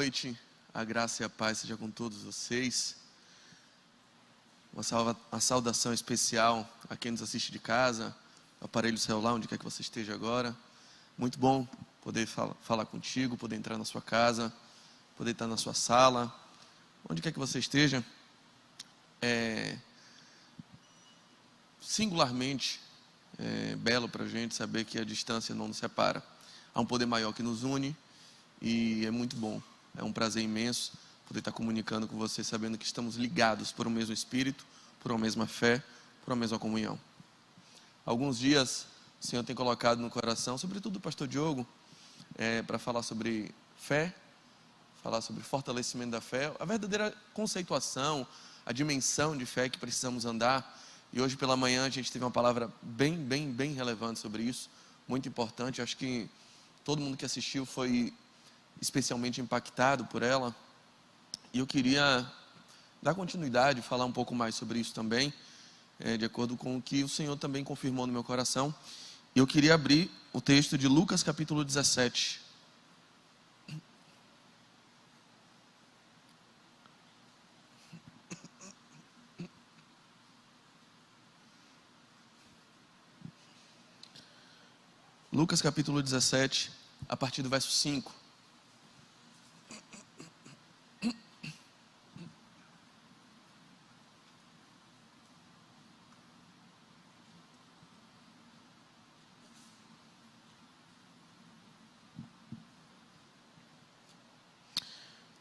noite, a graça e a paz seja com todos vocês. Uma saudação especial a quem nos assiste de casa, aparelho celular, onde quer que você esteja agora. Muito bom poder falar contigo, poder entrar na sua casa, poder estar na sua sala, onde quer que você esteja. Singularmente belo para a gente saber que a distância não nos separa. Há um poder maior que nos une e é muito bom. É um prazer imenso poder estar comunicando com você, sabendo que estamos ligados por um mesmo Espírito, por uma mesma fé, por uma mesma comunhão. Alguns dias o Senhor tem colocado no coração, sobretudo o pastor Diogo, para falar sobre fé, falar sobre fortalecimento da fé, a verdadeira conceituação, a dimensão de fé que precisamos andar. E hoje pela manhã a gente teve uma palavra bem relevante sobre isso, muito importante. Acho que todo mundo que assistiu foi especialmente impactado por ela. E eu queria dar continuidade, falar um pouco mais sobre isso também, de acordo com o que o Senhor também confirmou no meu coração. E eu queria abrir o texto de Lucas capítulo 17. Lucas capítulo 17, a partir do verso 5.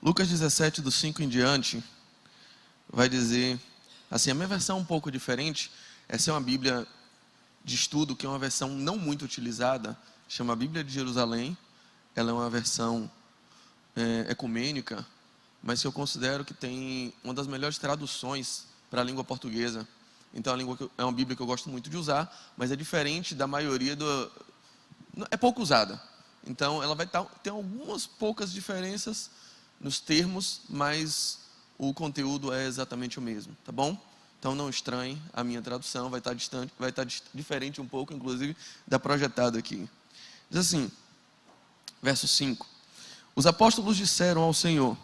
Lucas 17, do 5 em diante, vai dizer assim, a minha versão é um pouco diferente. Essa é uma Bíblia de estudo, que é uma versão não muito utilizada, chama Bíblia de Jerusalém. Ela é uma versão ecumênica, mas que eu considero que tem uma das melhores traduções para a língua portuguesa. Então é uma Bíblia que eu gosto muito de usar, mas é diferente da maioria é pouco usada. Então ela vai ter algumas poucas diferenças nos termos, mas o conteúdo é exatamente o mesmo, tá bom? Então não estranhe a minha tradução, vai estar diferente um pouco, inclusive, da projetada aqui. Diz assim, verso 5. Os apóstolos disseram ao Senhor: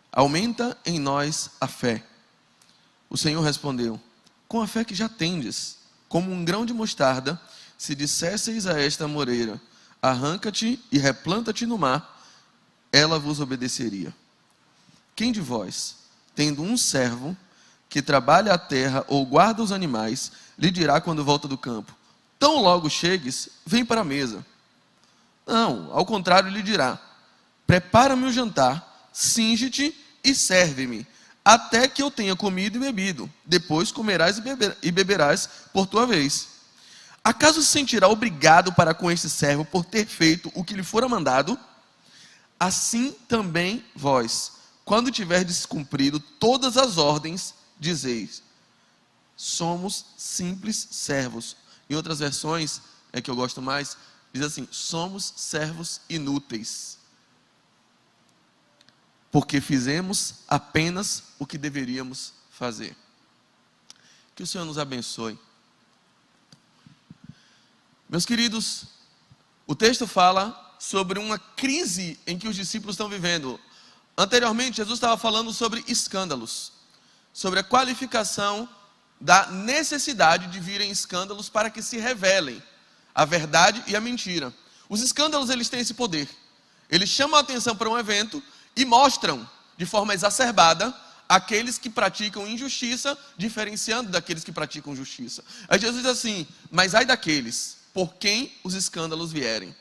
aumenta em nós a fé. O Senhor respondeu: com a fé que já tendes, como um grão de mostarda, se dissesseis a esta amoreira: arranca-te e replanta-te no mar, ela vos obedeceria. Quem de vós, tendo um servo que trabalha a terra ou guarda os animais, lhe dirá quando volta do campo: tão logo chegues, vem para a mesa? Não, ao contrário, lhe dirá: prepara-me o jantar, cinge-te e serve-me, até que eu tenha comido e bebido. Depois comerás e beberás por tua vez. Acaso se sentirá obrigado para com este servo por ter feito o que lhe fora mandado? Assim também vós, quando tiverdes cumprido todas as ordens, dizeis: somos simples servos. Em outras versões, que eu gosto mais, diz assim: somos servos inúteis, porque fizemos apenas o que deveríamos fazer. Que o Senhor nos abençoe. Meus queridos, o texto fala sobre uma crise em que os discípulos estão vivendo. Anteriormente, Jesus estava falando sobre escândalos, sobre a qualificação da necessidade de virem escândalos para que se revelem a verdade e a mentira. Os escândalos, eles têm esse poder. Eles chamam a atenção para um evento e mostram de forma exacerbada aqueles que praticam injustiça, diferenciando daqueles que praticam justiça. Aí Jesus diz assim: mas ai daqueles por quem os escândalos vierem.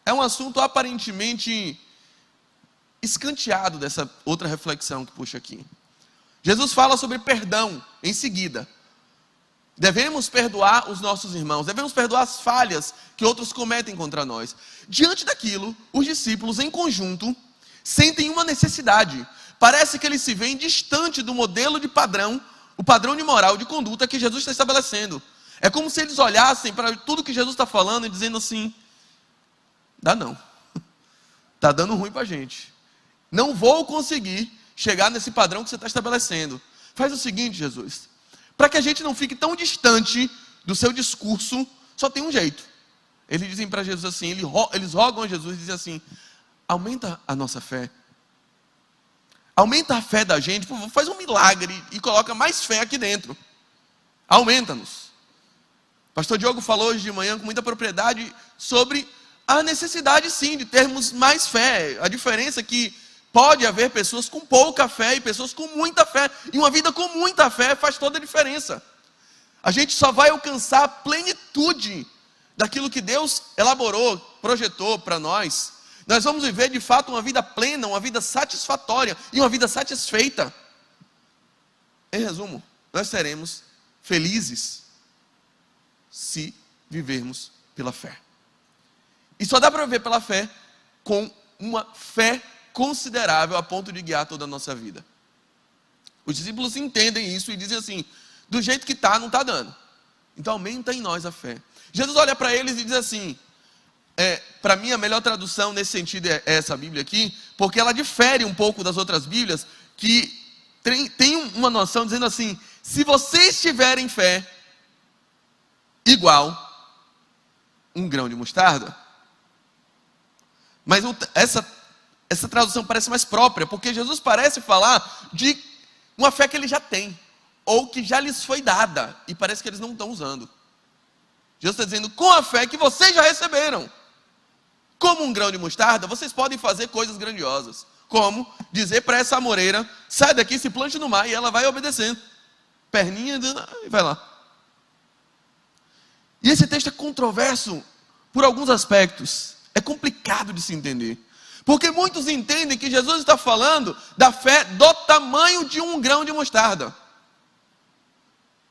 É um assunto aparentemente escanteado dessa outra reflexão que puxa aqui. Jesus fala sobre perdão em seguida. Devemos perdoar os nossos irmãos, devemos perdoar as falhas que outros cometem contra nós. Diante daquilo, os discípulos em conjunto sentem uma necessidade. Parece que eles se veem distante do modelo de padrão, o padrão de moral, de conduta que Jesus está estabelecendo. É como se eles olhassem para tudo que Jesus está falando e dizendo assim: dá não, está dando ruim para a gente, não vou conseguir chegar nesse padrão que você está estabelecendo. Faz o seguinte, Jesus, para que a gente não fique tão distante do seu discurso, só tem um jeito. Eles dizem para Jesus assim, eles rogam a Jesus e dizem assim: aumenta a nossa fé. Aumenta a fé da gente, faz um milagre e coloca mais fé aqui dentro. Aumenta-nos. Pastor Diogo falou hoje de manhã com muita propriedade sobre a necessidade sim de termos mais fé. A diferença é que pode haver pessoas com pouca fé e pessoas com muita fé. E uma vida com muita fé faz toda a diferença. A gente só vai alcançar a plenitude daquilo que Deus elaborou, projetou para nós. Nós vamos viver de fato uma vida plena, uma vida satisfatória e uma vida satisfeita. Em resumo, nós seremos felizes se vivermos pela fé. E só dá para viver pela fé com uma fé considerável a ponto de guiar toda a nossa vida. Os discípulos entendem isso e dizem assim: do jeito que está, não está dando. Então aumenta em nós a fé. Jesus olha para eles e diz assim, para mim a melhor tradução nesse sentido é essa Bíblia aqui, porque ela difere um pouco das outras Bíblias, que tem uma noção dizendo assim: se vocês tiverem fé igual um grão de mostarda. Mas essa tradução parece mais própria, porque Jesus parece falar de uma fé que ele já tem, ou que já lhes foi dada, e parece que eles não estão usando. Jesus está dizendo, com a fé que vocês já receberam, como um grão de mostarda, vocês podem fazer coisas grandiosas. Como dizer para essa amoreira, sai daqui, se plante no mar, e ela vai obedecendo. Perninha, e vai lá. E esse texto é controverso por alguns aspectos. É complicado de se entender. Porque muitos entendem que Jesus está falando da fé do tamanho de um grão de mostarda.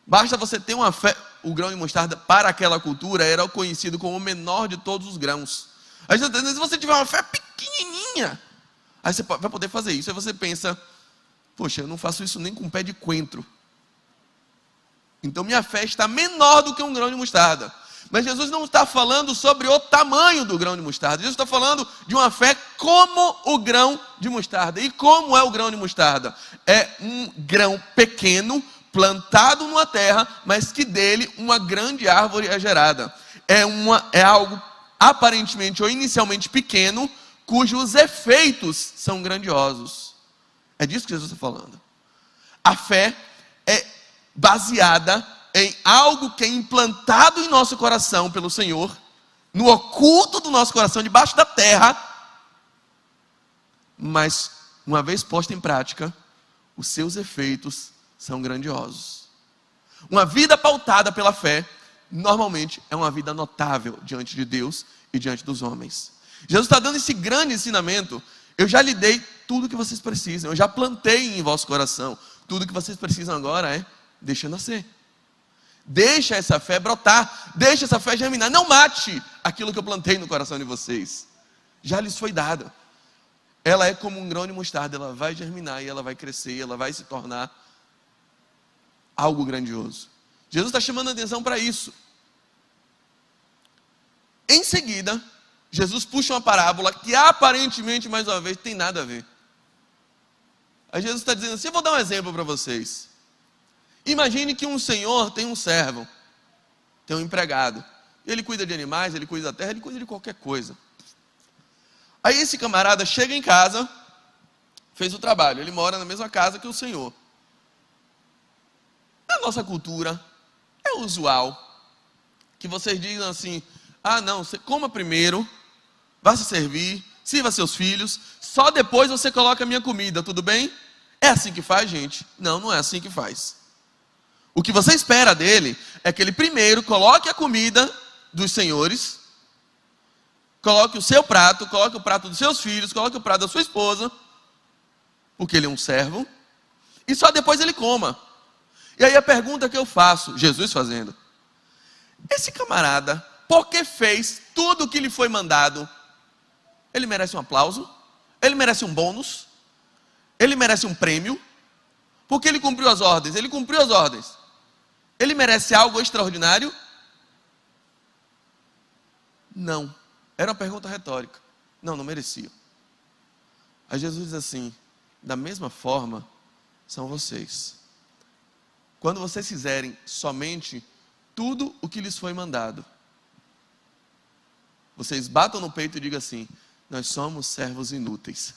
Basta você ter uma fé. O grão de mostarda para aquela cultura era conhecido como o menor de todos os grãos. Aí se você tiver uma fé pequenininha, aí você vai poder fazer isso. Aí você pensa, poxa, eu não faço isso nem com um pé de coentro. Então minha fé está menor do que um grão de mostarda. Mas Jesus não está falando sobre o tamanho do grão de mostarda. Jesus está falando de uma fé como o grão de mostarda. E como é o grão de mostarda? É um grão pequeno, plantado numa terra, mas que dele uma grande árvore é gerada. É algo aparentemente ou inicialmente pequeno, cujos efeitos são grandiosos. É disso que Jesus está falando. A fé é baseada em algo que é implantado em nosso coração pelo Senhor, no oculto do nosso coração, debaixo da terra, mas uma vez posta em prática, os seus efeitos são grandiosos. Uma vida pautada pela fé, normalmente é uma vida notável diante de Deus e diante dos homens. Jesus está dando esse grande ensinamento. Eu já lhe dei tudo o que vocês precisam, eu já plantei em vosso coração. Tudo que vocês precisam agora é deixa nascer. Deixa essa fé brotar, deixa essa fé germinar. Não mate aquilo que eu plantei no coração de vocês. Já lhes foi dado. Ela é como um grão de mostarda, ela vai germinar e ela vai crescer, ela vai se tornar algo grandioso. Jesus está chamando a atenção para isso. Em seguida, Jesus puxa uma parábola que aparentemente, mais uma vez, tem nada a ver. Aí Jesus está dizendo assim, eu vou dar um exemplo para vocês. Imagine que um senhor tem um servo, tem um empregado. Ele cuida de animais, ele cuida da terra, ele cuida de qualquer coisa. Aí esse camarada chega em casa, fez o trabalho, ele mora na mesma casa que o senhor. Na nossa cultura, é usual que vocês digam assim, não, você coma primeiro, vá se servir, sirva seus filhos, só depois você coloca a minha comida, tudo bem? É assim que faz, gente? Não, não é assim que faz. O que você espera dele é que ele primeiro coloque a comida dos senhores, coloque o seu prato, coloque o prato dos seus filhos, coloque o prato da sua esposa, porque ele é um servo, e só depois ele coma. E aí a pergunta que eu faço, Jesus fazendo, esse camarada, porque fez tudo o que lhe foi mandado, ele merece um aplauso? Ele merece um bônus? Ele merece um prêmio? Porque ele cumpriu as ordens, ele cumpriu as ordens. Ele merece algo extraordinário? Não. Era uma pergunta retórica. Não merecia. Aí Jesus diz assim, da mesma forma, são vocês. Quando vocês fizerem somente tudo o que lhes foi mandado, vocês batam no peito e digam assim, nós somos servos inúteis.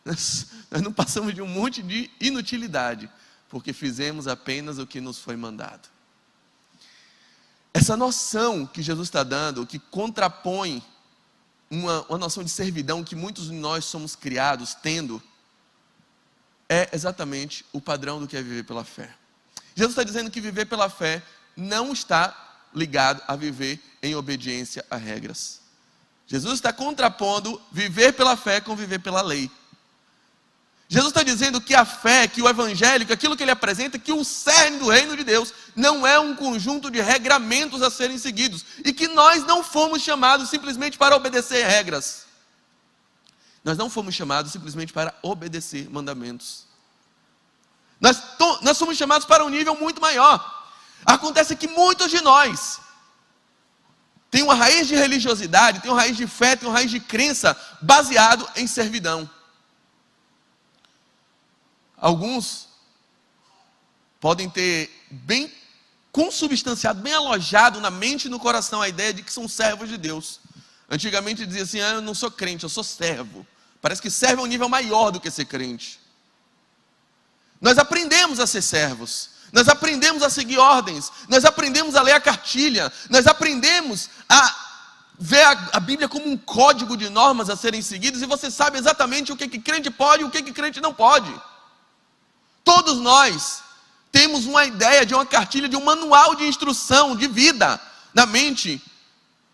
Nós não passamos de um monte de inutilidade, porque fizemos apenas o que nos foi mandado. Essa noção que Jesus está dando, que contrapõe uma noção de servidão que muitos de nós somos criados tendo, é exatamente o padrão do que é viver pela fé. Jesus está dizendo que viver pela fé não está ligado a viver em obediência a regras. Jesus está contrapondo viver pela fé com viver pela lei. Jesus está dizendo que a fé, que o evangelho, que aquilo que ele apresenta, que o cerne do reino de Deus não é um conjunto de regramentos a serem seguidos, e que nós não fomos chamados simplesmente para obedecer regras. Nós não fomos chamados simplesmente para obedecer mandamentos. Nós somos chamados para um nível muito maior. Acontece que muitos de nós têm uma raiz de religiosidade, têm uma raiz de fé, têm uma raiz de crença baseado em servidão. Alguns podem ter bem consubstanciado, bem alojado na mente e no coração a ideia de que são servos de Deus. Antigamente dizia assim, eu não sou crente, eu sou servo. Parece que servo é um nível maior do que ser crente. Nós aprendemos a ser servos, nós aprendemos a seguir ordens, nós aprendemos a ler a cartilha, nós aprendemos a ver a Bíblia como um código de normas a serem seguidas, e você sabe exatamente o que crente pode e o que crente não pode. Todos nós temos uma ideia de uma cartilha, de um manual de instrução de vida na mente,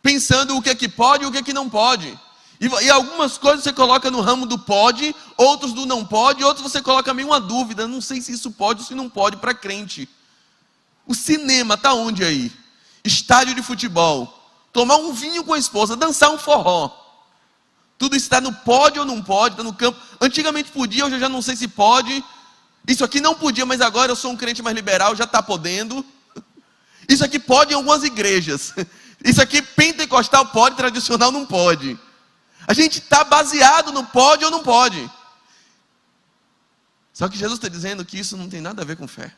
pensando o que pode e o que não pode. E algumas coisas você coloca no ramo do pode, outros do não pode, outros você coloca meio uma dúvida, não sei se isso pode ou se não pode para crente. O cinema está onde aí? Estádio de futebol, tomar um vinho com a esposa, dançar um forró. Tudo isso está no pode ou não pode, está no campo. Antigamente podia, hoje eu já não sei se pode. Isso aqui não podia, mas agora eu sou um crente mais liberal, já está podendo. Isso aqui pode em algumas igrejas. Isso aqui pentecostal pode, tradicional não pode. A gente está baseado no pode ou não pode. Só que Jesus está dizendo que isso não tem nada a ver com fé.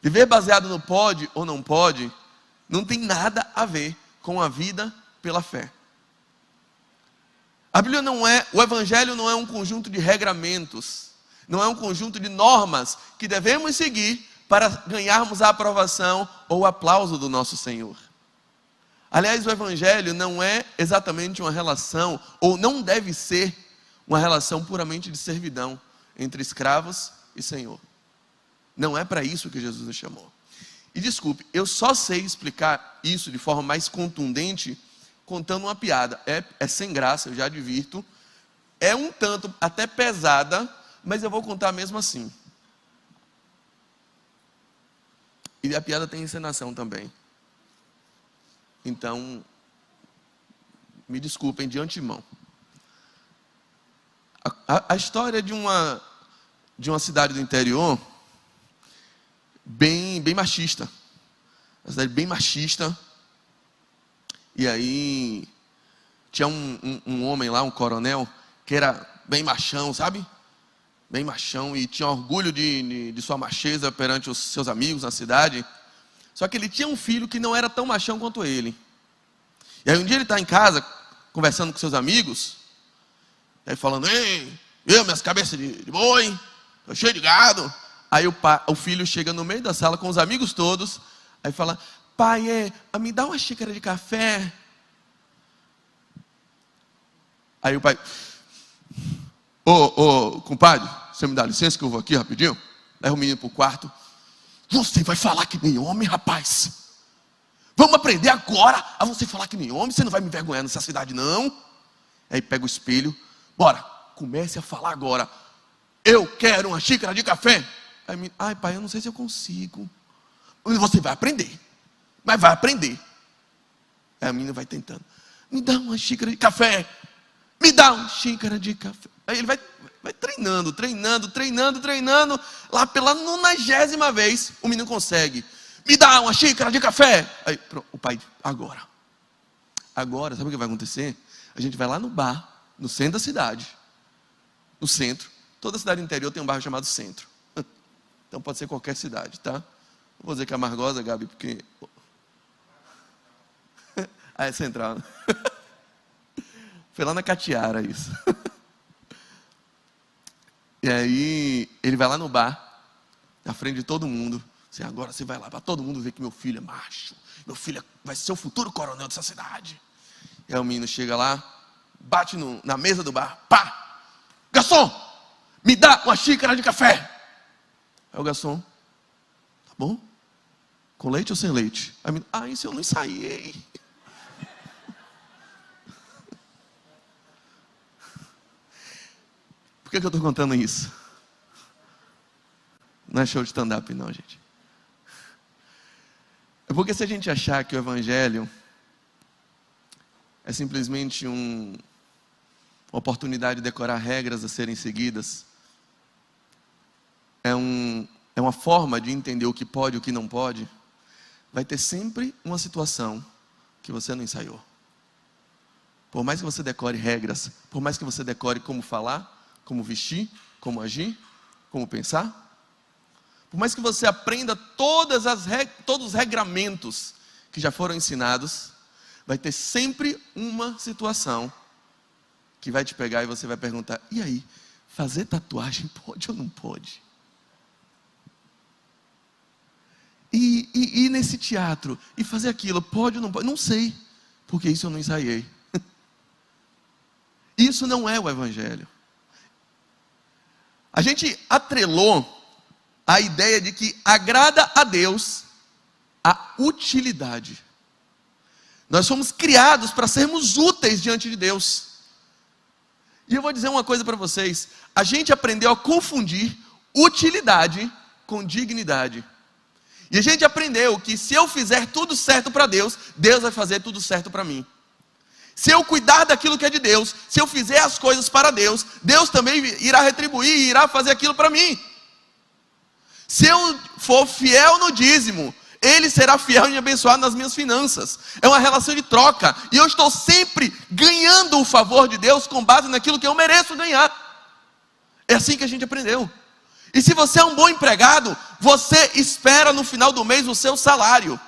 Viver baseado no pode ou não pode, não tem nada a ver com a vida pela fé. A Bíblia o Evangelho não é um conjunto de regramentos, não é um conjunto de normas que devemos seguir para ganharmos a aprovação ou o aplauso do nosso Senhor. Aliás, o Evangelho não é exatamente uma relação, ou não deve ser uma relação puramente de servidão entre escravos e Senhor. Não é para isso que Jesus nos chamou. E desculpe, eu só sei explicar isso de forma mais contundente contando uma piada. É sem graça, eu já advirto. É um tanto até pesada, mas eu vou contar mesmo assim. E a piada tem encenação também. Então, me desculpem de antemão. A história de uma cidade do interior bem machista. Uma cidade bem machista. E aí tinha um homem lá, um coronel, que era bem machão, sabe? Bem machão, e tinha orgulho de sua macheza perante os seus amigos na cidade. Só que ele tinha um filho que não era tão machão quanto ele. E aí um dia ele está em casa, conversando com seus amigos, aí falando, ei, minhas cabeças de boi, estou cheio de gado. Aí o filho chega no meio da sala com os amigos todos, aí fala, pai, me dá uma xícara de café. Aí o pai, compadre, você me dá licença que eu vou aqui rapidinho? Leva o menino para o quarto. Você vai falar que nem homem, rapaz. Vamos aprender agora a você falar que nem homem. Você não vai me envergonhar nessa cidade, não. Aí pega o espelho. Bora, comece a falar agora. Eu quero uma xícara de café. Aí, ai, pai, eu não sei se eu consigo. Você vai aprender. Mas vai aprender. Aí a menina vai tentando. Me dá uma xícara de café. Me dá uma xícara de café. Aí ele vai treinando. Lá pela 90ª vez, o menino consegue. Me dá uma xícara de café. Aí pronto, o pai, agora, sabe o que vai acontecer? A gente vai lá no bar, no centro da cidade. No centro. Toda cidade interior tem um bairro chamado centro. Então pode ser qualquer cidade, tá? Não vou dizer que é Amargosa, Gabi, porque... é central. Foi lá na Catiara isso. E aí ele vai lá no bar, na frente de todo mundo. Assim, agora você vai lá para todo mundo ver que meu filho é macho. Meu filho vai ser o futuro coronel dessa cidade. E aí o menino chega lá, bate na mesa do bar. Pá! Garçom, me dá uma xícara de café. Aí o garçom, tá bom? Com leite ou sem leite? Aí o menino, isso eu não ensaiei. Por que eu estou contando isso? Não é show de stand-up não, gente. É porque se a gente achar que o Evangelho é simplesmente uma oportunidade de decorar regras a serem seguidas, é uma forma de entender o que pode e o que não pode, vai ter sempre uma situação que você não ensaiou. Por mais que você decore regras, por mais que você decore como falar, como vestir, como agir, como pensar, por mais que você aprenda todos os regramentos que já foram ensinados, vai ter sempre uma situação que vai te pegar e você vai perguntar, e aí, fazer tatuagem pode ou não pode? E nesse teatro, e fazer aquilo, pode ou não pode? Não sei, porque isso eu não ensaiei. Isso não é o Evangelho. A gente atrelou a ideia de que agrada a Deus a utilidade. Nós fomos criados para sermos úteis diante de Deus. E eu vou dizer uma coisa para vocês. A gente aprendeu a confundir utilidade com dignidade. E a gente aprendeu que se eu fizer tudo certo para Deus, Deus vai fazer tudo certo para mim. Se eu cuidar daquilo que é de Deus, se eu fizer as coisas para Deus, Deus também irá retribuir e irá fazer aquilo para mim. Se eu for fiel no dízimo, Ele será fiel em me abençoar nas minhas finanças. É uma relação de troca. E eu estou sempre ganhando o favor de Deus com base naquilo que eu mereço ganhar. É assim que a gente aprendeu. E se você é um bom empregado, você espera no final do mês o seu salário.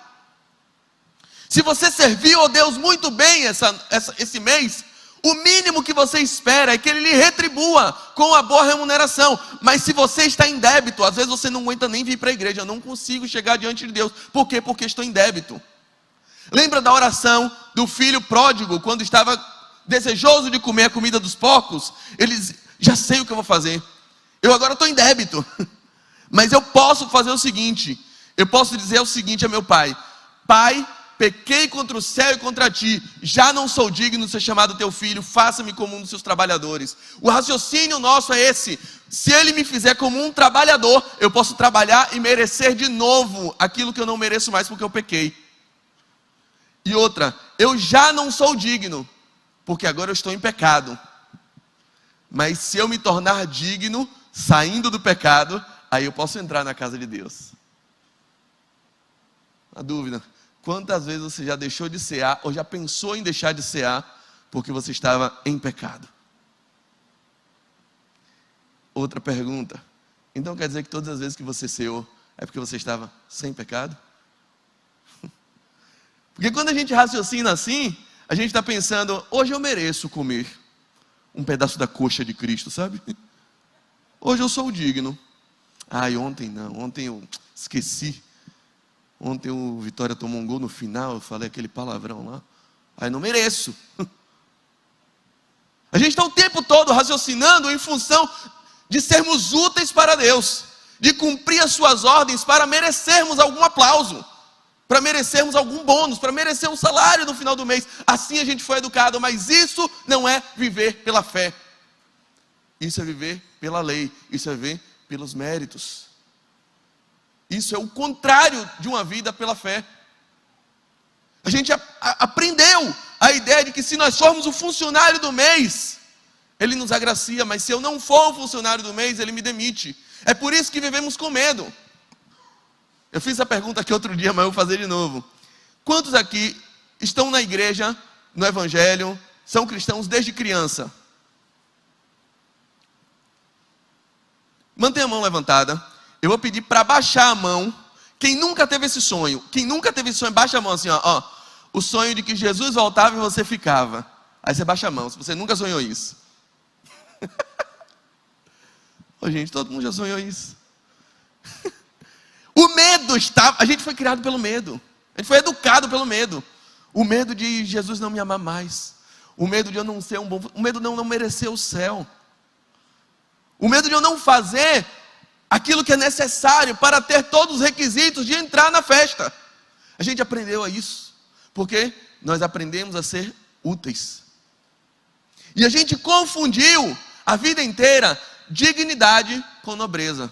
Se você serviu a Deus muito bem esse mês, o mínimo que você espera é que Ele lhe retribua com uma boa remuneração. Mas se você está em débito, às vezes você não aguenta nem vir para a igreja. Eu não consigo chegar diante de Deus. Por quê? Porque estou em débito. Lembra da oração do filho pródigo, quando estava desejoso de comer a comida dos porcos? Ele diz, já sei o que eu vou fazer. Eu agora estou em débito. Mas eu posso fazer o seguinte. Eu posso dizer o seguinte a meu pai. Pai, pequei contra o céu e contra ti, já não sou digno de ser chamado teu filho, faça-me como um dos seus trabalhadores. O raciocínio nosso é esse: se Ele me fizer como um trabalhador, eu posso trabalhar e merecer de novo aquilo que eu não mereço mais porque eu pequei. E outra, eu já não sou digno, porque agora eu estou em pecado. Mas se eu me tornar digno, saindo do pecado, aí eu posso entrar na casa de Deus. A dúvida: quantas vezes você já deixou de cear, ou já pensou em deixar de cear, porque você estava em pecado? Outra pergunta: então quer dizer que todas as vezes que você ceou, é porque você estava sem pecado? Porque quando a gente raciocina assim, a gente está pensando, hoje eu mereço comer um pedaço da coxa de Cristo, sabe? Hoje eu sou digno. Ontem não, ontem eu esqueci. Ontem o Vitória tomou um gol no final, eu falei aquele palavrão lá. Aí não mereço. A gente está o tempo todo raciocinando em função de sermos úteis para Deus, de cumprir as suas ordens para merecermos algum aplauso, para merecermos algum bônus, para merecer um salário no final do mês. Assim a gente foi educado, mas isso não é viver pela fé. Isso é viver pela lei, isso é viver pelos méritos. Isso é o contrário de uma vida pela fé. A gente aprendeu a ideia de que se nós formos o funcionário do mês, Ele nos agracia, mas se eu não for o funcionário do mês, Ele me demite. É por isso que vivemos com medo. Eu fiz essa pergunta aqui outro dia, mas eu vou fazer de novo. Quantos aqui estão na igreja, no Evangelho, são cristãos desde criança? Mantenha a mão levantada. Eu vou pedir para baixar a mão. Quem nunca teve esse sonho? Quem nunca teve esse sonho, baixa a mão assim, ó. O sonho de que Jesus voltava e você ficava. Aí você baixa a mão, se você nunca sonhou isso. Ô, gente, todo mundo já sonhou isso. O medo está... A gente foi criado pelo medo. A gente foi educado pelo medo. O medo de Jesus não me amar mais. O medo de eu não ser um bom... O medo de eu não merecer o céu. O medo de eu não fazer aquilo que é necessário para ter todos os requisitos de entrar na festa. A gente aprendeu a isso. Porque nós aprendemos a ser úteis. E a gente confundiu a vida inteira dignidade com nobreza.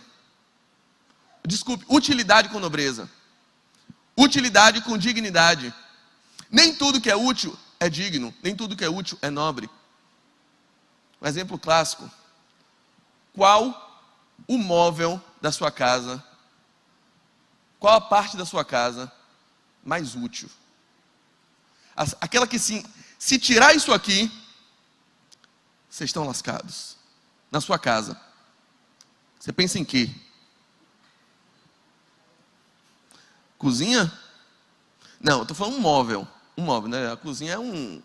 Desculpe, utilidade com nobreza. Utilidade com dignidade. Nem tudo que é útil é digno. Nem tudo que é útil é nobre. Um exemplo clássico. Qual o móvel da sua casa? Qual a parte da sua casa mais útil? Aquela que se tirar isso aqui, vocês estão lascados. Na sua casa. Você pensa em quê? Cozinha? Não, eu estou falando um móvel. Um móvel, né? A cozinha é um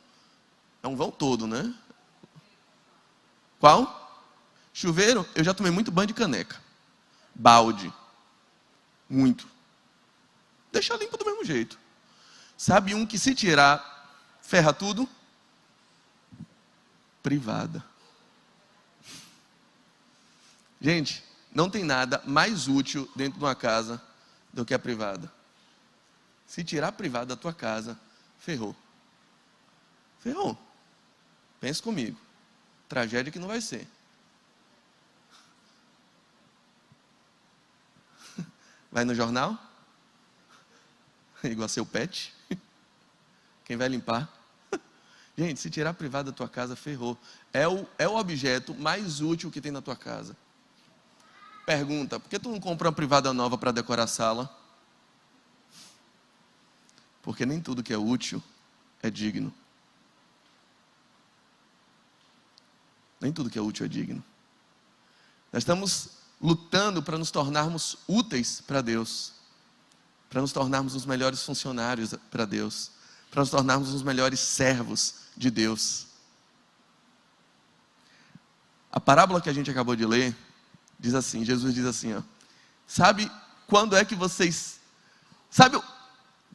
vão todo, né? Qual? Chuveiro? Eu já tomei muito banho de caneca. Balde. Muito. Deixa limpo do mesmo jeito. Sabe um que se tirar, ferra tudo? Privada. Gente, não tem nada mais útil dentro de uma casa do que a privada. Se tirar a privada da tua casa, ferrou. Ferrou. Pense comigo. Tragédia que não vai ser. Vai no jornal? Igual a seu pet. Quem vai limpar? Gente, se tirar a privada da tua casa, ferrou. É o objeto mais útil que tem na tua casa. Pergunta, por que tu não compra uma privada nova para decorar a sala? Porque nem tudo que é útil é digno. Nem tudo que é útil é digno. Nós estamos lutando para nos tornarmos úteis para Deus. Para nos tornarmos os melhores funcionários para Deus. Para nos tornarmos os melhores servos de Deus. A parábola que a gente acabou de ler diz assim, Jesus diz assim, ó, sabe quando é que vocês... Sabe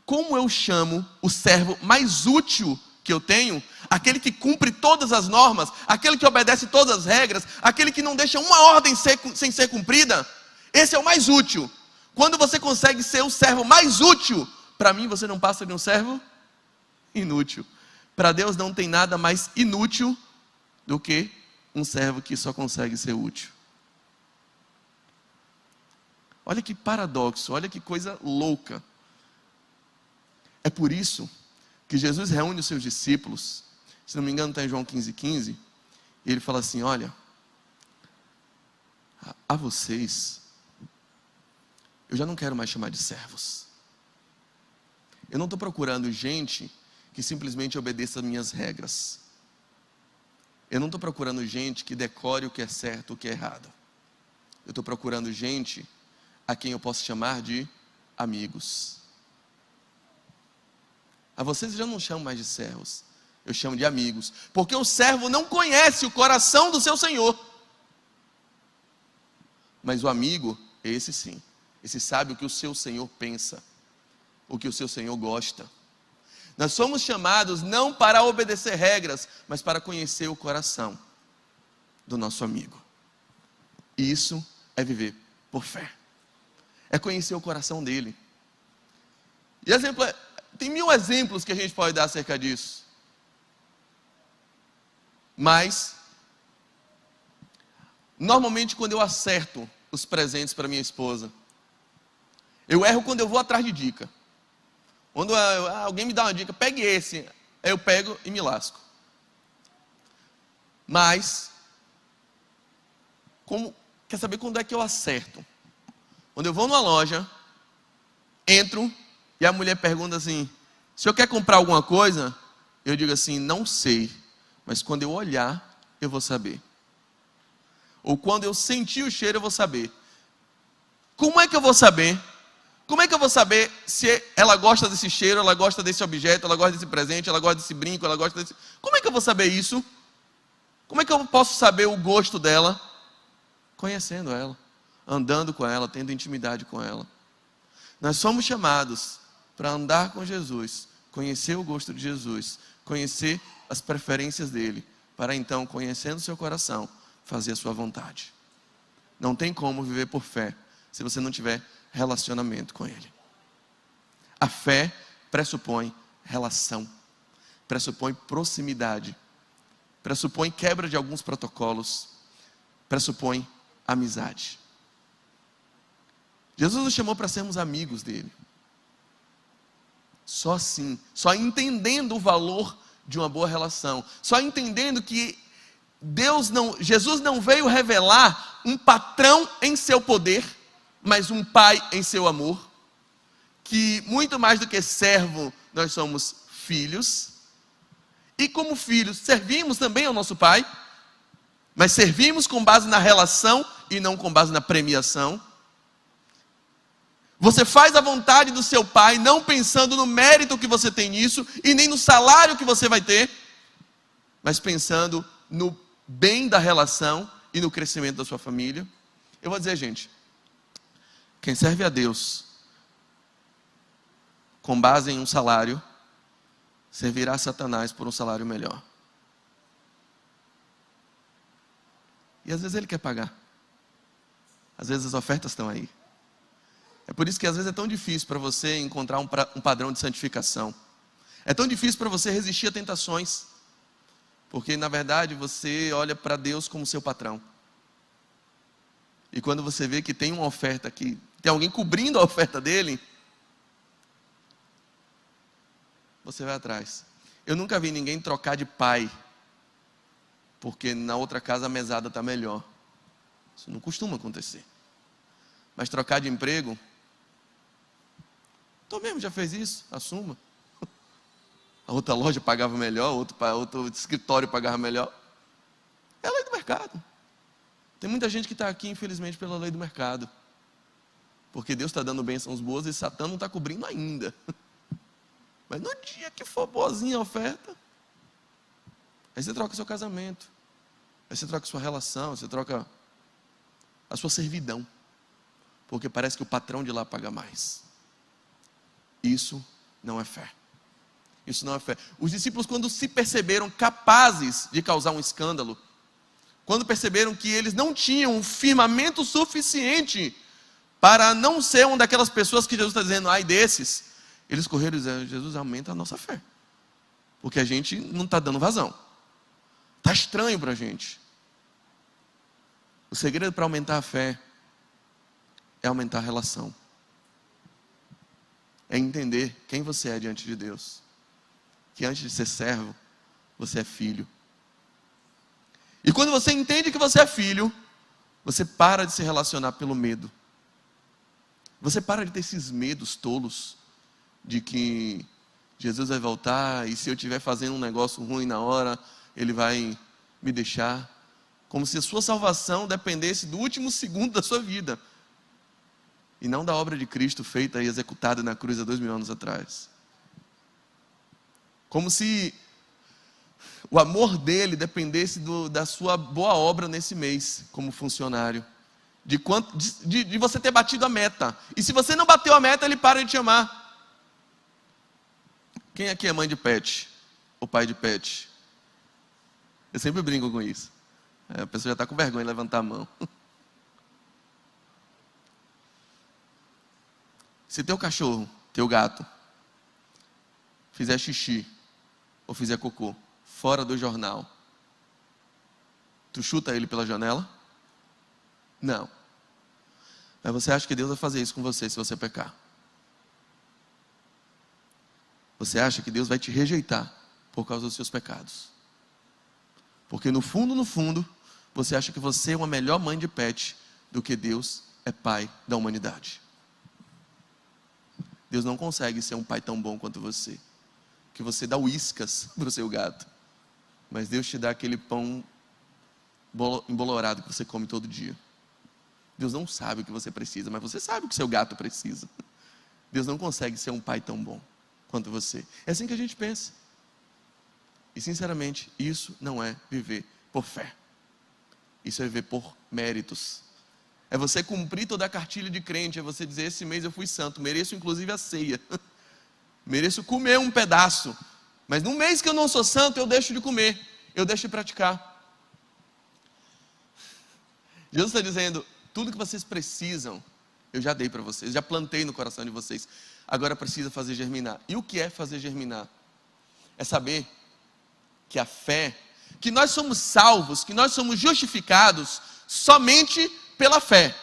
como eu chamo o servo mais útil que eu tenho? Aquele que cumpre todas as normas, aquele que obedece todas as regras, aquele que não deixa uma ordem sem ser cumprida. Esse é o mais útil. Quando você consegue ser o servo mais útil, para mim você não passa de um servo inútil. Para Deus não tem nada mais inútil do que um servo que só consegue ser útil. Olha que paradoxo, olha que coisa louca. É por isso que Jesus reúne os seus discípulos, se não me engano está em João 15:15, e ele fala assim, olha, a vocês, eu já não quero mais chamar de servos. Eu não estou procurando gente que simplesmente obedeça minhas regras. Eu não estou procurando gente que decore o que é certo e o que é errado. Eu estou procurando gente a quem eu posso chamar de amigos. A vocês eu já não chamo mais de servos, eu chamo de amigos, porque o servo não conhece o coração do seu senhor, mas o amigo, esse sim, esse sabe o que o seu senhor pensa, o que o seu senhor gosta. Nós somos chamados não para obedecer regras, mas para conhecer o coração do nosso amigo. E isso é viver por fé. É conhecer o coração dele. E exemplo, tem 1000 exemplos que a gente pode dar acerca disso. Mas, normalmente quando eu acerto os presentes para minha esposa, eu erro quando eu vou atrás de dica. Quando alguém me dá uma dica, pegue esse, aí eu pego e me lasco. Mas, quer saber quando é que eu acerto? Quando eu vou numa loja, entro e a mulher pergunta assim, se eu quer comprar alguma coisa, eu digo assim, não sei, mas quando eu olhar, eu vou saber. Ou quando eu sentir o cheiro, eu vou saber. Como é que eu vou saber? Como é que eu vou saber se ela gosta desse cheiro, ela gosta desse objeto, ela gosta desse presente, ela gosta desse brinco, ela gosta desse... Como é que eu vou saber isso? Como é que eu posso saber o gosto dela? conhecendo ela, andando com ela, tendo intimidade com ela. Nós somos chamados para andar com Jesus, conhecer o gosto de Jesus, conhecer as preferências dele, para então, conhecendo seu coração, fazer a sua vontade. Não tem como viver por fé se você não tiver relacionamento com ele. A fé pressupõe relação, pressupõe proximidade, pressupõe quebra de alguns protocolos, pressupõe amizade. Jesus nos chamou para sermos amigos dele. Só assim, só entendendo o valor de uma boa relação, só entendendo que Jesus não veio revelar um patrão em seu poder, mas um pai em seu amor, que muito mais do que servo, nós somos filhos, e como filhos servimos também ao nosso pai, mas servimos com base na relação e não com base na premiação. Você faz a vontade do seu pai, não pensando no mérito que você tem nisso, e nem no salário que você vai ter, mas pensando no bem da relação e no crescimento da sua família. Eu vou dizer, gente, quem serve a Deus com base em um salário, servirá a Satanás por um salário melhor. E às vezes ele quer pagar. Às vezes as ofertas estão aí. É por isso que às vezes é tão difícil para você encontrar um padrão de santificação. É tão difícil para você resistir a tentações. Porque na verdade você olha para Deus como seu patrão. E quando você vê que tem uma oferta aqui, tem alguém cobrindo a oferta dele, você vai atrás. Eu nunca vi ninguém trocar de pai porque na outra casa a mesada está melhor. Isso não costuma acontecer. Mas trocar de emprego, tu mesmo já fez isso, assuma. A outra loja pagava melhor, outro escritório pagava melhor. É a lei do mercado. Tem muita gente que está aqui, infelizmente, pela lei do mercado. Porque Deus está dando bênçãos boas e Satã não está cobrindo ainda. Mas no dia que for boazinha a oferta, aí você troca seu casamento, aí você troca sua relação, você troca a sua servidão. Porque parece que o patrão de lá paga mais. Isso não é fé. Isso não é fé. Os discípulos, quando se perceberam capazes de causar um escândalo, quando perceberam que eles não tinham um firmamento suficiente para não ser uma daquelas pessoas que Jesus está dizendo, ai desses, eles correram e disseram, Jesus, aumenta a nossa fé. Porque a gente não está dando vazão. Está estranho para a gente. O segredo para aumentar a fé é aumentar a relação. É entender quem você é diante de Deus. Que antes de ser servo, você é filho. E quando você entende que você é filho, você para de se relacionar pelo medo. Você para de ter esses medos tolos de que Jesus vai voltar e se eu estiver fazendo um negócio ruim na hora, Ele vai me deixar. Como se a sua salvação dependesse do último segundo da sua vida. E não da obra de Cristo feita e executada na cruz há 2000 anos atrás. Como se o amor dele dependesse da sua boa obra nesse mês, como funcionário. De você ter batido a meta. E se você não bateu a meta, ele para de te amar. Quem aqui é mãe de pet? Ou pai de pet? Eu sempre brinco com isso. A pessoa já está com vergonha de levantar a mão. Se teu cachorro, teu gato, fizer xixi ou fizer cocô fora do jornal, tu chuta ele pela janela? Não. Mas você acha que Deus vai fazer isso com você se você pecar? Você acha que Deus vai te rejeitar por causa dos seus pecados? Porque no fundo, você acha que você é uma melhor mãe de pet do que Deus é pai da humanidade. Deus não consegue ser um pai tão bom quanto você. Que você dá uíscas para o seu gato. Mas Deus te dá aquele pão embolorado que você come todo dia. Deus não sabe o que você precisa, mas você sabe o que seu gato precisa. Deus não consegue ser um pai tão bom quanto você. É assim que a gente pensa. E sinceramente, isso não é viver por fé. Isso é viver por méritos. É você cumprir toda a cartilha de crente. É você dizer, esse mês eu fui santo, mereço inclusive a ceia. Mereço comer um pedaço. Mas no mês que eu não sou santo, eu deixo de comer. Eu deixo de praticar. Jesus está dizendo, tudo que vocês precisam, eu já dei para vocês. Já plantei no coração de vocês. Agora precisa fazer germinar. E o que é fazer germinar? É saber que a fé, que nós somos salvos, que nós somos justificados somente pela fé.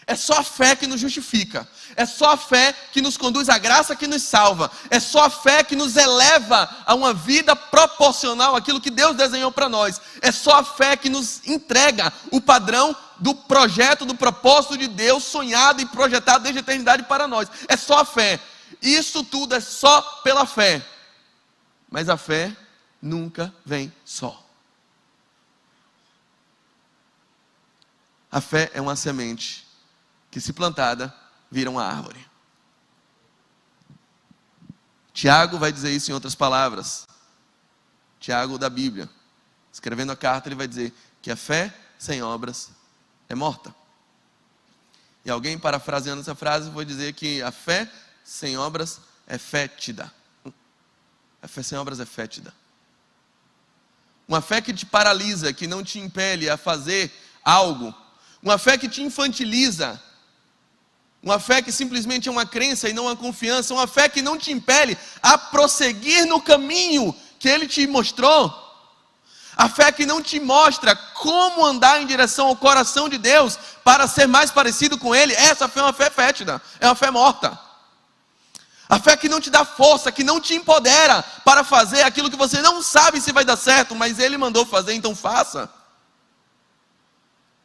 É só a fé que nos justifica. É só a fé que nos conduz à graça que nos salva. É só a fé que nos eleva a uma vida proporcional àquilo que Deus desenhou para nós. É só a fé que nos entrega o padrão do projeto, do propósito de Deus sonhado e projetado desde a eternidade para nós. É só a fé. Isso tudo é só pela fé. Mas a fé nunca vem só. A fé é uma semente que, se plantada, vira uma árvore. Tiago vai dizer isso em outras palavras. Tiago da Bíblia, escrevendo a carta, ele vai dizer que a fé sem obras é morta. E alguém, parafraseando essa frase, vai dizer que a fé sem obras é fétida. A fé sem obras é fétida. Uma fé que te paralisa, que não te impele a fazer algo. Uma fé que te infantiliza. Uma fé que simplesmente é uma crença e não uma confiança. Uma fé que não te impele a prosseguir no caminho que Ele te mostrou. A fé que não te mostra como andar em direção ao coração de Deus para ser mais parecido com Ele. Essa fé é uma fé fétida, é uma fé morta. A fé que não te dá força, que não te empodera para fazer aquilo que você não sabe se vai dar certo, mas Ele mandou fazer, então faça.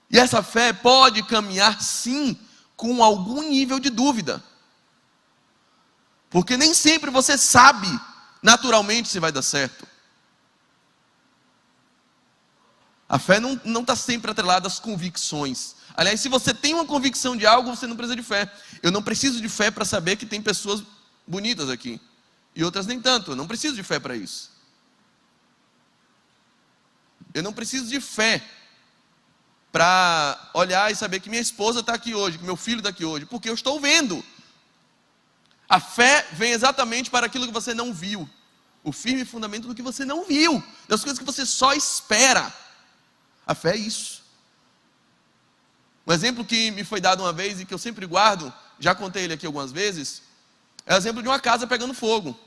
E essa fé pode caminhar sim com algum nível de dúvida. Porque nem sempre você sabe naturalmente se vai dar certo. A fé não está sempre atrelada às convicções. Aliás, se você tem uma convicção de algo, você não precisa de fé. Eu não preciso de fé para saber que tem pessoas bonitas aqui. E outras nem tanto. Eu não preciso de fé para isso. Eu não preciso de fé para olhar e saber que minha esposa está aqui hoje, que meu filho está aqui hoje, porque eu estou vendo. A fé vem exatamente para aquilo que você não viu. O firme fundamento do que você não viu, das coisas que você só espera. A fé é isso. Um exemplo que me foi dado uma vez e que eu sempre guardo, já contei ele aqui algumas vezes, é o exemplo de uma casa pegando fogo.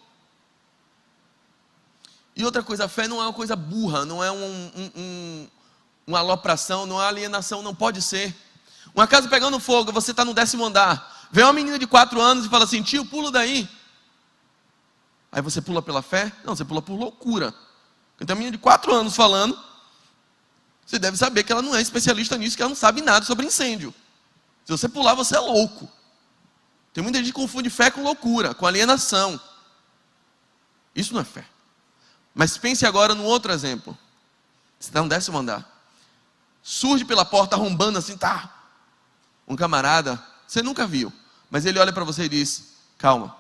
E outra coisa, a fé não é uma coisa burra, não é uma alopração, não é alienação, não pode ser. Uma casa pegando fogo, você está no 10º andar, vem uma menina de 4 anos e fala assim, tio, pula daí. Aí você pula pela fé? Não, você pula por loucura. Então tem uma menina de 4 anos falando, você deve saber que ela não é especialista nisso, que ela não sabe nada sobre incêndio. Se você pular, você é louco. Tem muita gente que confunde fé com loucura, com alienação. Isso não é fé. Mas pense agora num outro exemplo. Você está no 10º andar. Surge pela porta arrombando assim, tá? Um camarada, você nunca viu, mas ele olha para você e diz, calma,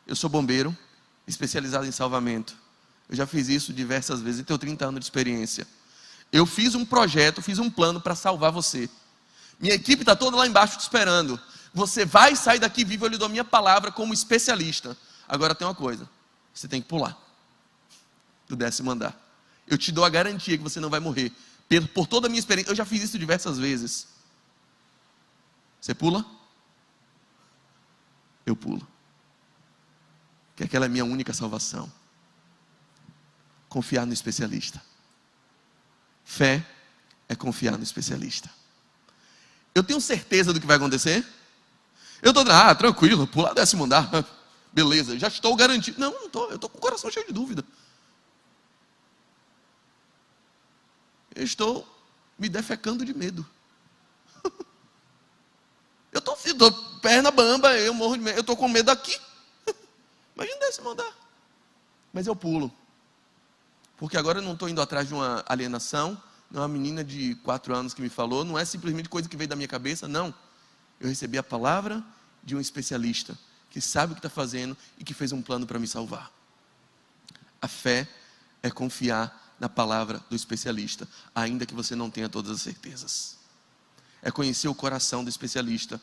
eu sou bombeiro, especializado em salvamento. Eu já fiz isso diversas vezes, eu tenho 30 anos de experiência. Eu fiz um projeto, fiz um plano para salvar você. Minha equipe está toda lá embaixo te esperando. Você vai sair daqui vivo, eu lhe dou minha palavra como especialista. Agora tem uma coisa, você tem que pular do 10º andar. Eu te dou a garantia que você não vai morrer. Por toda a minha experiência, eu já fiz isso diversas vezes. Você pula? Eu pulo. Que aquela é a minha única salvação. Confiar no especialista. Fé é confiar no especialista. Eu tenho certeza do que vai acontecer? Eu estou tranquilo, pular 10º andar. Beleza, já estou garantido. Não estou, eu estou com o coração cheio de dúvida. Eu estou me defecando de medo. Eu estou perna bamba, eu morro de medo. Eu estou com medo aqui. Imagina 10º andar. Mas eu pulo. Porque agora eu não estou indo atrás de uma alienação. Não é uma menina de 4 anos que me falou. Não é simplesmente coisa que veio da minha cabeça. Não. Eu recebi a palavra de um especialista que sabe o que está fazendo e que fez um plano para me salvar. A fé é confiar na palavra do especialista, ainda que você não tenha todas as certezas. é conhecer o coração do especialista.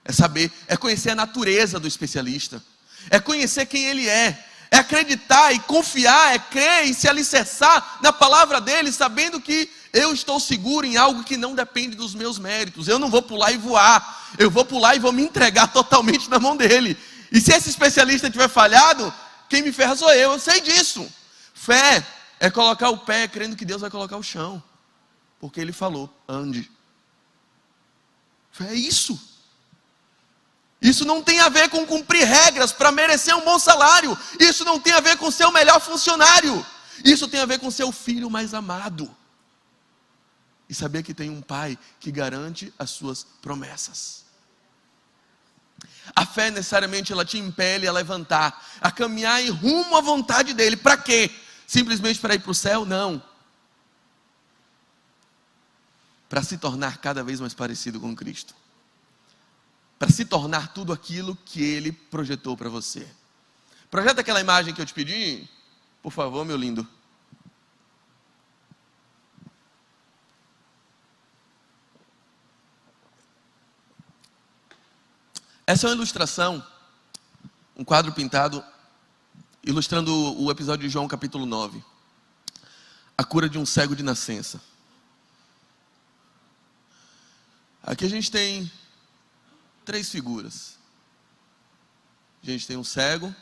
É saber, é conhecer a natureza do especialista. É conhecer quem ele é. É acreditar e confiar, é crer e se alicerçar na palavra dele, sabendo que eu estou seguro em algo que não depende dos meus méritos. Eu não vou pular e voar. Eu vou pular e vou me entregar totalmente na mão dele. E se esse especialista tiver falhado, quem me ferra sou eu sei disso. Fé é colocar o pé crendo que Deus vai colocar o chão. Porque ele falou, ande. Fé é isso. Isso não tem a ver com cumprir regras para merecer um bom salário. Isso não tem a ver com ser o melhor funcionário. Isso tem a ver com ser o filho mais amado. E saber que tem um pai que garante as suas promessas. A fé necessariamente ela te impele a levantar, a caminhar em rumo à vontade dele. Para quê? Simplesmente para ir para o céu? Não. Para se tornar cada vez mais parecido com Cristo. Para se tornar tudo aquilo que ele projetou para você. Projeta aquela imagem que eu te pedi, por favor, meu lindo. Essa é uma ilustração, um quadro pintado, ilustrando o episódio de João capítulo 9. A cura de um cego de nascença. Aqui a gente tem 3 figuras. A gente tem um cego.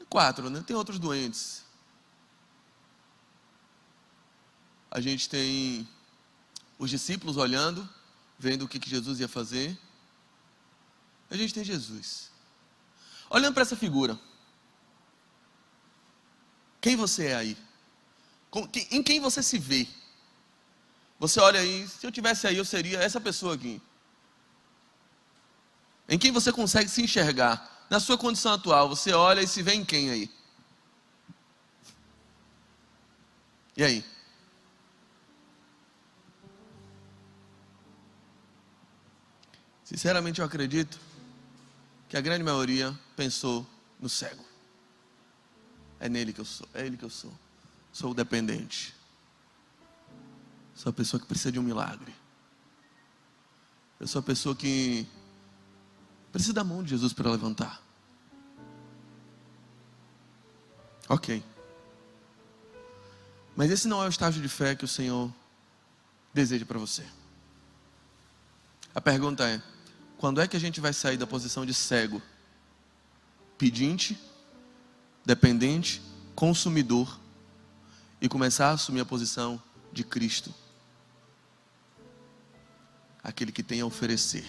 4, né? Tem outros doentes. A gente tem os discípulos olhando, vendo o que Jesus ia fazer. A gente tem Jesus. Olhando para essa figura. Quem você é aí? Em quem você se vê? Você olha aí, se eu tivesse aí, eu seria essa pessoa aqui. Em quem você consegue se enxergar? Na sua condição atual, você olha e se vê em quem aí? E aí? Sinceramente, eu acredito que a grande maioria pensou no cego. É nele que eu sou, é ele que eu sou. Sou o dependente. Sou a pessoa que precisa de um milagre. Eu sou a pessoa que precisa da mão de Jesus para levantar. Ok. Mas esse não é o estágio de fé que o Senhor deseja para você. A pergunta é: quando é que a gente vai sair da posição de cego, pedinte, dependente, consumidor, e começar a assumir a posição de Cristo? Aquele que tem a oferecer.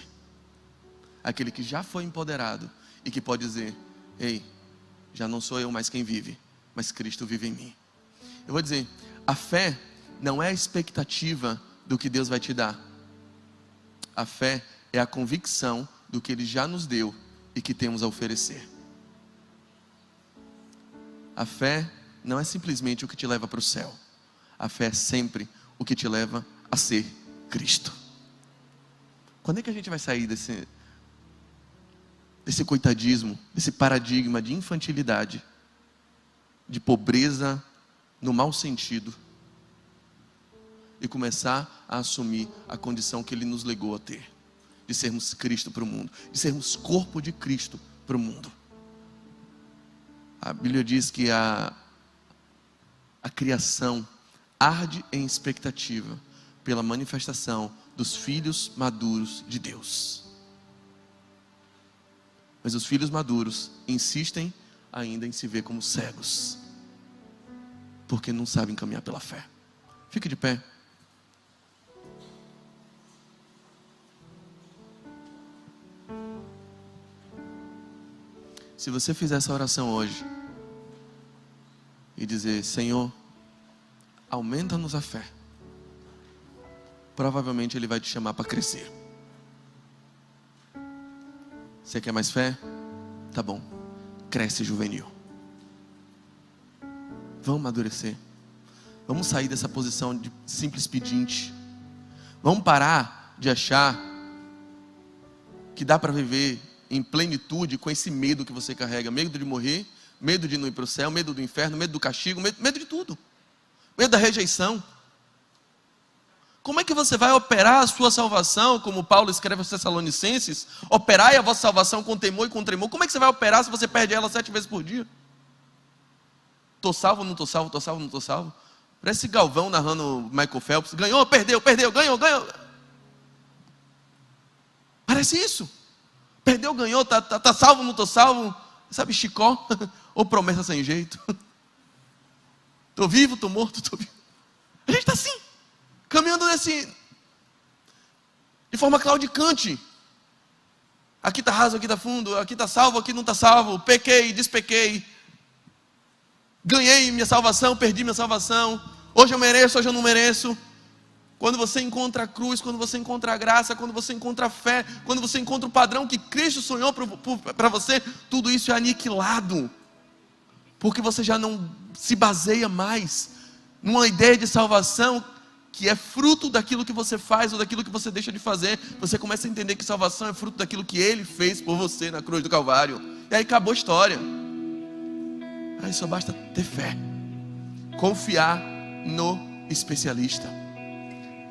Aquele que já foi empoderado e que pode dizer: ei, já não sou eu mais quem vive, mas Cristo vive em mim. Eu vou dizer, a fé não é a expectativa do que Deus vai te dar. A fé é a convicção do que Ele já nos deu e que temos a oferecer. A fé não é simplesmente o que te leva para o céu. A fé é sempre o que te leva a ser Cristo. Quando é que a gente vai sair desse coitadismo, desse paradigma de infantilidade, de pobreza no mau sentido, e começar a assumir a condição que Ele nos legou a ter, de sermos Cristo para o mundo, de sermos corpo de Cristo para o mundo? A Bíblia diz que a criação arde em expectativa pela manifestação dos filhos maduros de Deus. Mas os filhos maduros insistem ainda em se ver como cegos, porque não sabem caminhar pela fé. Fique de pé. Se você fizer essa oração hoje e dizer: Senhor, aumenta-nos a fé, provavelmente Ele vai te chamar para crescer. Você quer mais fé? Tá bom, cresce, juvenil. Vamos amadurecer. Vamos sair dessa posição de simples pedinte. Vamos parar de achar que dá para viver em plenitude com esse medo que você carrega. Medo de morrer, medo de não ir para o céu, medo do inferno, medo do castigo, medo de tudo. medo da rejeição. Como é que você vai operar a sua salvação, como Paulo escreve aos Tessalonicenses? Operai a vossa salvação com temor e com tremor. Como é que você vai operar se você perde ela 7 vezes por dia? Estou salvo, não estou salvo, estou salvo, não estou salvo. Parece Galvão narrando Michael Phelps. Ganhou, perdeu, perdeu, ganhou, ganhou. Parece isso. Perdeu, ganhou, tá salvo, não estou salvo. Sabe, Chicó? Ou promessa sem jeito. Estou vivo, estou morto, estou vivo. A gente está assim, caminhando de forma claudicante. Aqui está raso, aqui está fundo, aqui está salvo, aqui não está salvo. Pequei, despequei. Ganhei minha salvação, perdi minha salvação. Hoje eu mereço, hoje eu não mereço. Quando você encontra a cruz, quando você encontra a graça, quando você encontra a fé, quando você encontra o padrão que Cristo sonhou para você, tudo isso é aniquilado. Porque você já não se baseia mais numa ideia de salvação que é fruto daquilo que você faz ou daquilo que você deixa de fazer. Você começa a entender que salvação é fruto daquilo que Ele fez por você na cruz do Calvário. E aí acabou a história. Aí só basta ter fé, confiar no especialista,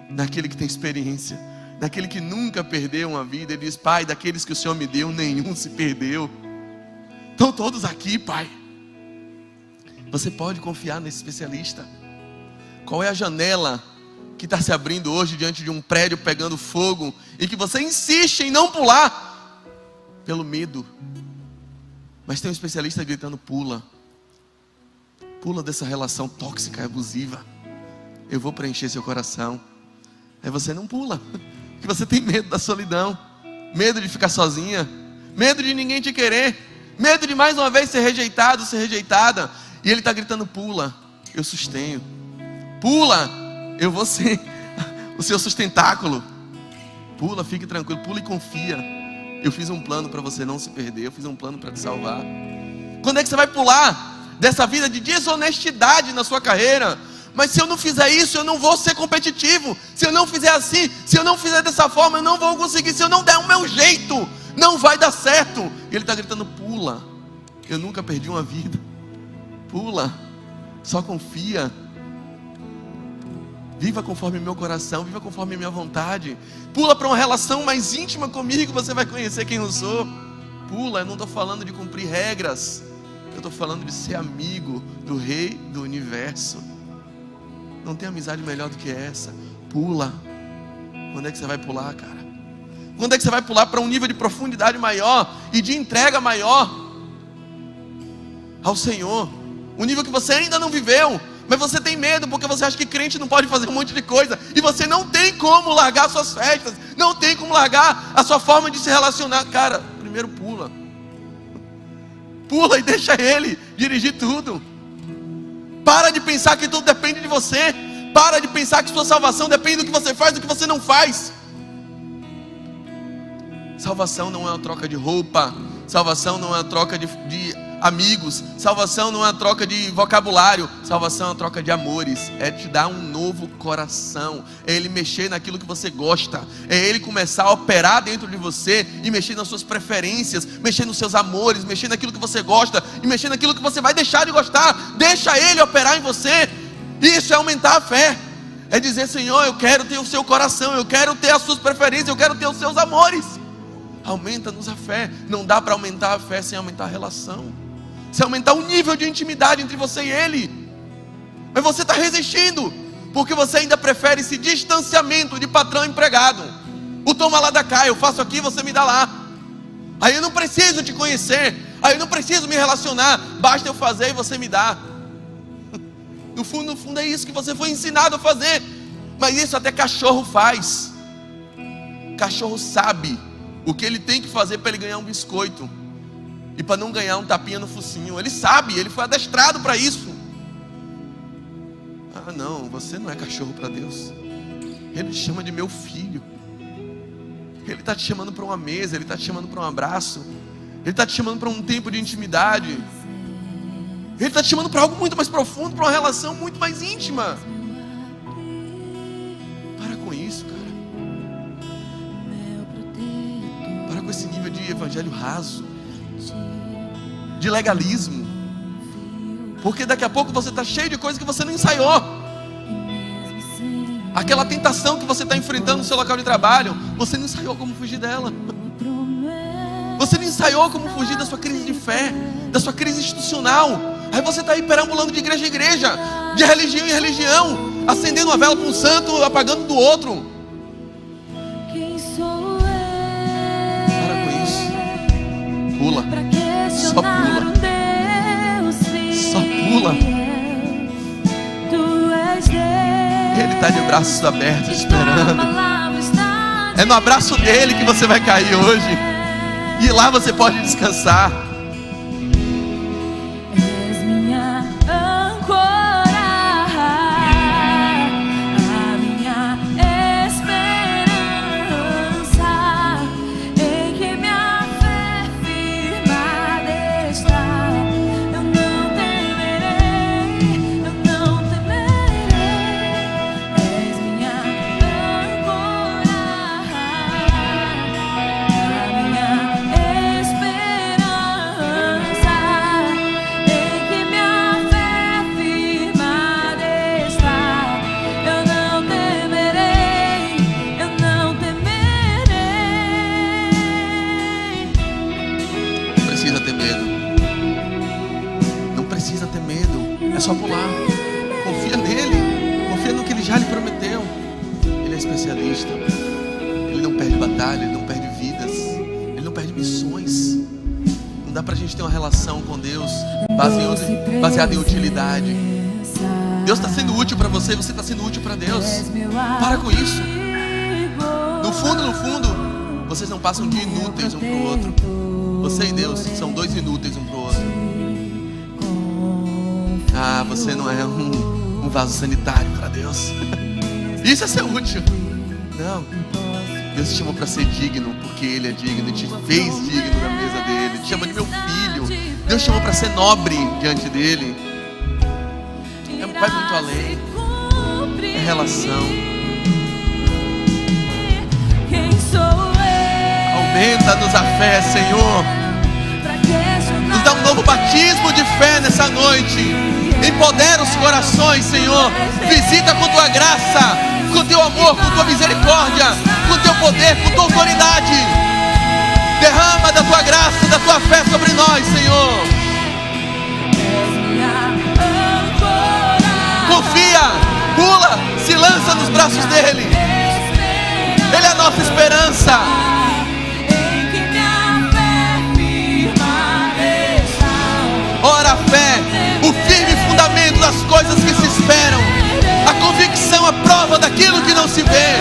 naquele que tem experiência, naquele que nunca perdeu uma vida. Ele diz: Pai, daqueles que o Senhor me deu, nenhum se perdeu. Estão todos aqui, Pai. Você pode confiar nesse especialista. Qual é a janela que está se abrindo hoje diante de um prédio pegando fogo e que você insiste em não pular pelo medo? Mas tem um especialista gritando: pula. Pula dessa relação tóxica e abusiva. Eu vou preencher seu coração. Aí você não pula, porque você tem medo da solidão, medo de ficar sozinha, medo de ninguém te querer, medo de mais uma vez ser rejeitado, ser rejeitada. E ele está gritando: pula, eu sustenho. Pula, eu vou ser o seu sustentáculo. Pula, fique tranquilo, pula e confia. Eu fiz um plano para você não se perder, eu fiz um plano para te salvar. Quando é que você vai pular dessa vida de desonestidade na sua carreira? Mas se eu não fizer isso, eu não vou ser competitivo. Se eu não fizer assim, se eu não fizer dessa forma, eu não vou conseguir. Se eu não der o meu jeito, não vai dar certo. E ele está gritando: pula, eu nunca perdi uma vida. Pula, só confia. Viva conforme o meu coração, viva conforme a minha vontade. Pula para uma relação mais íntima comigo, você vai conhecer quem eu sou. Pula, eu não estou falando de cumprir regras, eu estou falando de ser amigo do Rei do Universo. Não tem amizade melhor do que essa. Pula. Quando é que você vai pular, cara? Quando é que você vai pular para um nível de profundidade maior e de entrega maior ao Senhor? Um nível que você ainda não viveu, mas você tem medo porque você acha que crente não pode fazer um monte de coisa. E você não tem como largar suas festas, não tem como largar a sua forma de se relacionar. Cara, primeiro pula. Pula e deixa Ele dirigir tudo. Para de pensar que tudo depende de você. Para de pensar que sua salvação depende do que você faz, do que você não faz. Salvação não é uma troca de roupa. Salvação não é uma troca de amigos. Salvação não é uma troca de vocabulário. Salvação é uma troca de amores. É te dar um novo coração. É Ele mexer naquilo que você gosta. É Ele começar a operar dentro de você e mexer nas suas preferências, mexer nos seus amores, mexer naquilo que você gosta e mexer naquilo que você vai deixar de gostar. Deixa Ele operar em você. Isso é aumentar a fé. É dizer: Senhor, eu quero ter o seu coração, eu quero ter as suas preferências, eu quero ter os seus amores. Aumenta-nos a fé. Não dá para aumentar a fé sem aumentar a relação, sem aumentar o nível de intimidade entre você e Ele. Mas você está resistindo, porque você ainda prefere esse distanciamento de patrão empregado. O toma lá da cá, eu faço aqui, você me dá lá. Aí eu não preciso te conhecer, aí eu não preciso me relacionar, basta eu fazer e você me dá. No fundo é isso que você foi ensinado a fazer. Mas isso até cachorro faz. Cachorro sabe o que ele tem que fazer para ele ganhar um biscoito e para não ganhar um tapinha no focinho. Ele sabe, ele foi adestrado para isso. Ah não, você não é cachorro para Deus. Ele te chama de meu filho. Ele está te chamando para uma mesa, Ele está te chamando para um abraço, Ele está te chamando para um tempo de intimidade, Ele está te chamando para algo muito mais profundo, para uma relação muito mais íntima. Para com isso, cara. Para com esse nível de evangelho raso, de legalismo. Porque daqui a pouco você está cheio de coisas que você não ensaiou. Aquela tentação que você está enfrentando no seu local de trabalho, você não ensaiou como fugir dela. Você não ensaiou como fugir da sua crise de fé, da sua crise institucional. Aí você está aí perambulando de igreja em igreja, de religião em religião, acendendo uma vela para um santo, apagando do outro. Para com isso. Pula. Só pula. Só pula. Ele está de braços abertos esperando. É no abraço dele que você vai cair hoje. E lá você pode descansar. És minha âncora, a minha esperança, em que minha fé firmada está. Eu não temerei, eu não temerei. És minha âncora, a minha esperança, em que minha fé firmada está. Eu não temerei, eu não temerei. Não precisa ter medo. Não precisa ter medo. É só pular. Confia nele. Confia no que ele já lhe prometeu. Ele é especialista. Ele não perde batalha, ele não perde vidas, ele não perde missões. Não dá pra gente ter uma relação com Deus baseada em utilidade. Deus está sendo útil para você, você está sendo útil para Deus. Para com isso. No fundo, vocês não passam de inúteis um para o outro. Você e Deus são dois inúteis um para o outro. Ah, você não é um vaso sanitário para Deus. Isso é ser útil. Não. Deus te chamou para ser digno, porque Ele é digno e te fez digno na mesa dele. Te chama de meu filho. Deus te chamou para ser nobre diante dele. Vai muito além. É relação. Quem sou eu? Aumenta-nos a fé, Senhor. Nos dá um novo batismo de fé nessa noite. Empodera os corações, Senhor. Visita com tua graça, com teu amor, com tua misericórdia, com teu poder, com tua autoridade. Derrama da tua graça, da tua fé sobre nós, Senhor. Confia, pula, se lança nos braços dele. Ele é a nossa esperança. Ora, a fé, o firme fundamento das coisas que se esperam, a convicção, a prova daquilo que não se vê.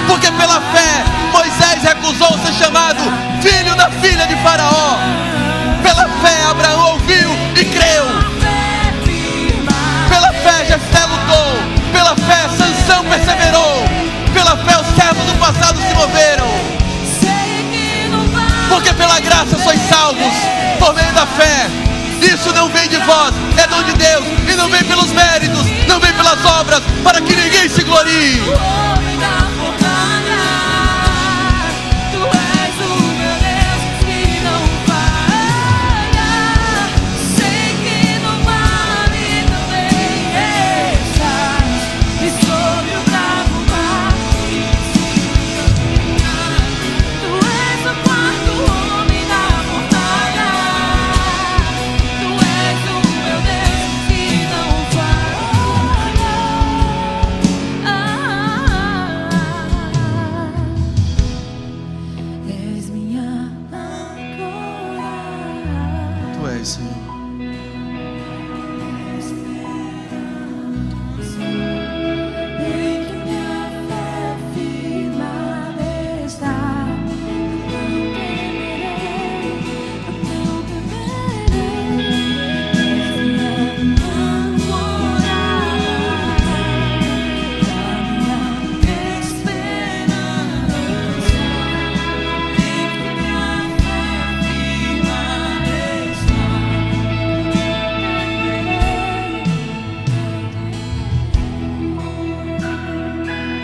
Porque pela fé Moisés recusou ser chamado filho da filha de Faraó. Pela fé Abraão ouviu e creu. Pela fé Jefté lutou. Pela fé Sansão perseverou. Pela fé os servos do passado se moveram. Porque pela graça sois salvos por meio da fé. Isso não vem de vós, é dom de Deus. E não vem pelos méritos, não vem pelas obras, para que ninguém se glorie.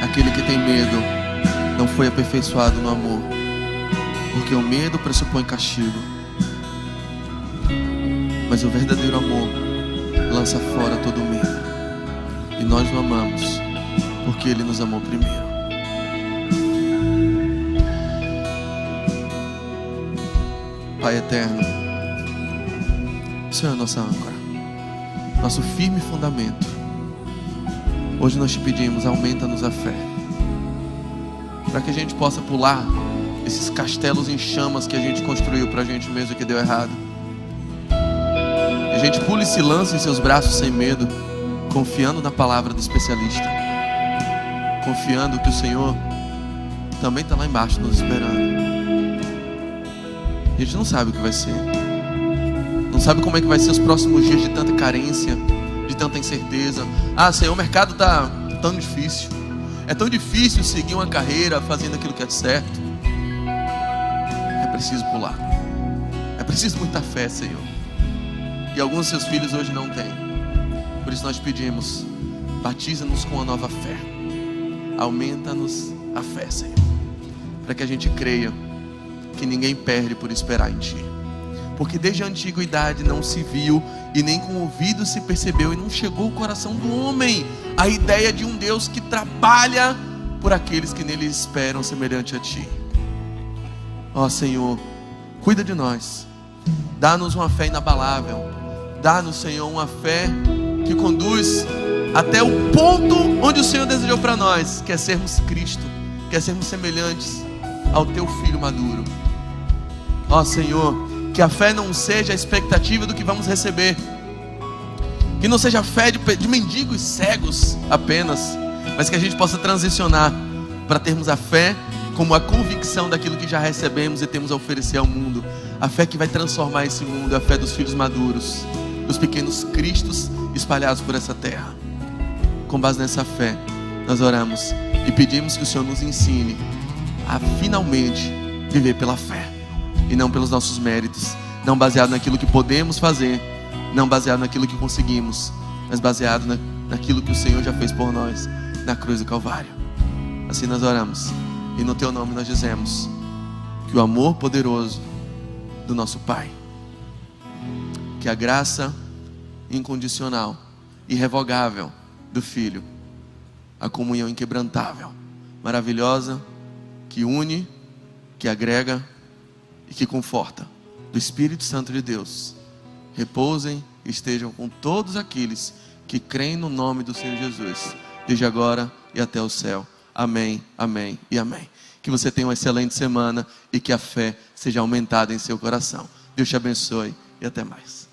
Aquele que tem medo não foi aperfeiçoado no amor, porque o medo pressupõe castigo, mas o verdadeiro amor lança fora todo medo. E nós o amamos, porque Ele nos amou primeiro. Pai eterno, o Senhor é nossa âncora, nosso firme fundamento. Hoje nós te pedimos, aumenta-nos a fé, para que a gente possa pular esses castelos em chamas que a gente construiu para a gente mesmo que deu errado. E a gente pula e se lança em seus braços sem medo, confiando na palavra do especialista, confiando que o Senhor também está lá embaixo nos esperando. A gente não sabe o que vai ser, não sabe como é que vai ser os próximos dias de tanta carência, de tanta incerteza. Senhor, o mercado está tão difícil, é tão difícil seguir uma carreira fazendo aquilo que é certo. É preciso pular, é preciso muita fé, Senhor, e alguns dos seus filhos hoje não têm. Por isso nós pedimos, batiza-nos com a nova fé, aumenta-nos a fé, Senhor, para que a gente creia que ninguém perde por esperar em Ti, porque desde a antiguidade não se viu e nem com o ouvido se percebeu e não chegou ao coração do homem a ideia de um Deus que trabalha por aqueles que nele esperam, semelhante a Ti. Ó Senhor, cuida de nós, dá-nos uma fé inabalável, dá-nos, Senhor, uma fé que conduz até o ponto onde o Senhor desejou para nós, que é sermos Cristo, que é sermos semelhantes ao Teu Filho maduro. Ó Senhor, que a fé não seja a expectativa do que vamos receber, que não seja a fé de mendigos cegos apenas, mas que a gente possa transicionar para termos a fé como a convicção daquilo que já recebemos e temos a oferecer ao mundo. A fé que vai transformar esse mundo, a fé dos filhos maduros, dos pequenos cristos espalhados por essa terra. Com base nessa fé, nós oramos e pedimos que o Senhor nos ensine a finalmente viver pela fé e não pelos nossos méritos, não baseado naquilo que podemos fazer, não baseado naquilo que conseguimos, mas baseado naquilo que o Senhor já fez por nós na cruz do Calvário. Assim nós oramos e no Teu nome nós dizemos que o amor poderoso do nosso Pai, que a graça incondicional, irrevogável do Filho, a comunhão inquebrantável, maravilhosa, que une, que agrega e que conforta, do Espírito Santo de Deus, repousem e estejam com todos aqueles que creem no nome do Senhor Jesus, desde agora e até o céu. Amém, amém e amém. Que você tenha uma excelente semana e que a fé seja aumentada em seu coração. Deus te abençoe e até mais.